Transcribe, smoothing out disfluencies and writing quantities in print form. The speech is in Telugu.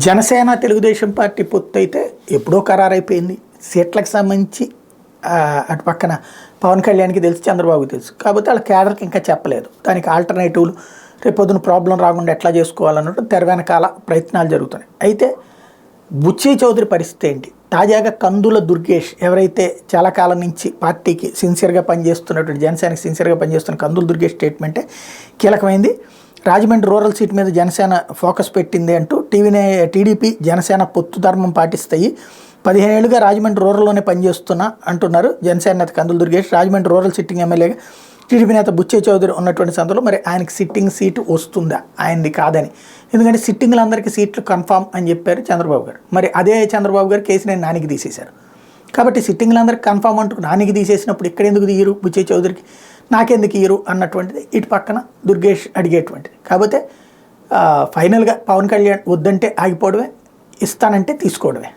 జనసేన తెలుగుదేశం పార్టీ పొత్తు అయితే ఎప్పుడో ఖరారైపోయింది. సీట్లకు సంబంధించి అటు పక్కన పవన్ కళ్యాణ్కి తెలుసు, చంద్రబాబుకి తెలుసు. కాకపోతే వాళ్ళ కేడర్కి ఇంకా చెప్పలేదు. దానికి ఆల్టర్నేటివ్లు రేపొద్దున ప్రాబ్లం రాకుండా ఎట్లా చేసుకోవాలన్నట్టు తెర వెనకాల ప్రయత్నాలు జరుగుతున్నాయి. అయితే బుచ్చి చౌదరి పరిస్థితి ఏంటి? తాజాగా కందుల దుర్గేష్ ఎవరైతే చాలా కాలం నుంచి పార్టీకి సిన్సియర్గా పనిచేస్తున్నటువంటి, జనసేనకి సిన్సియర్గా పనిచేస్తున్న కందుల దుర్గేష్ స్టేట్మెంటే కీలకమైంది. రాజమండ్రి రూరల్ సీట్ మీద జనసేన ఫోకస్ పెట్టింది అంటూ టీడీపీ జనసేన పొత్తు ధర్మం పాటిస్తాయి. 15 ఏళ్లుగా రాజమండ్రి రూరల్లోనే పనిచేస్తున్నా అంటున్నారు జనసేన నేత కందుల దుర్గేష్. రాజమండ్రి రూరల్ సిట్టింగ్ ఎమ్మెల్యేగా టీడీపీ నేత బుచ్చే చౌదరి ఉన్నటువంటి సందర్భంలో మరి ఆయనకి సిట్టింగ్ సీటు వస్తుందా, ఆయనది కాదని. ఎందుకంటే సిట్టింగ్లందరికీ సీట్లు కన్ఫామ్ అని చెప్పారు చంద్రబాబు గారు. మరి అదే చంద్రబాబు గారు కేసీఆర్ నానికి తీసేశారు. కాబట్టి సిట్టింగ్లందరికీ కన్ఫామ్ అంటూ నానికి తీసేసినప్పుడు ఇక్కడ ఎందుకు తీయరు బుచ్చే చౌదరికి, నాకెందుకు ఇయ్యరు అన్నటువంటిది ఇటు పక్కన దుర్గేష్ అడిగేటువంటిది. కాకపోతే ఫైనల్గా పవన్ కళ్యాణ్ వద్దంటే ఆగిపోవడమే, ఇస్తానంటే తీసుకోవడమే.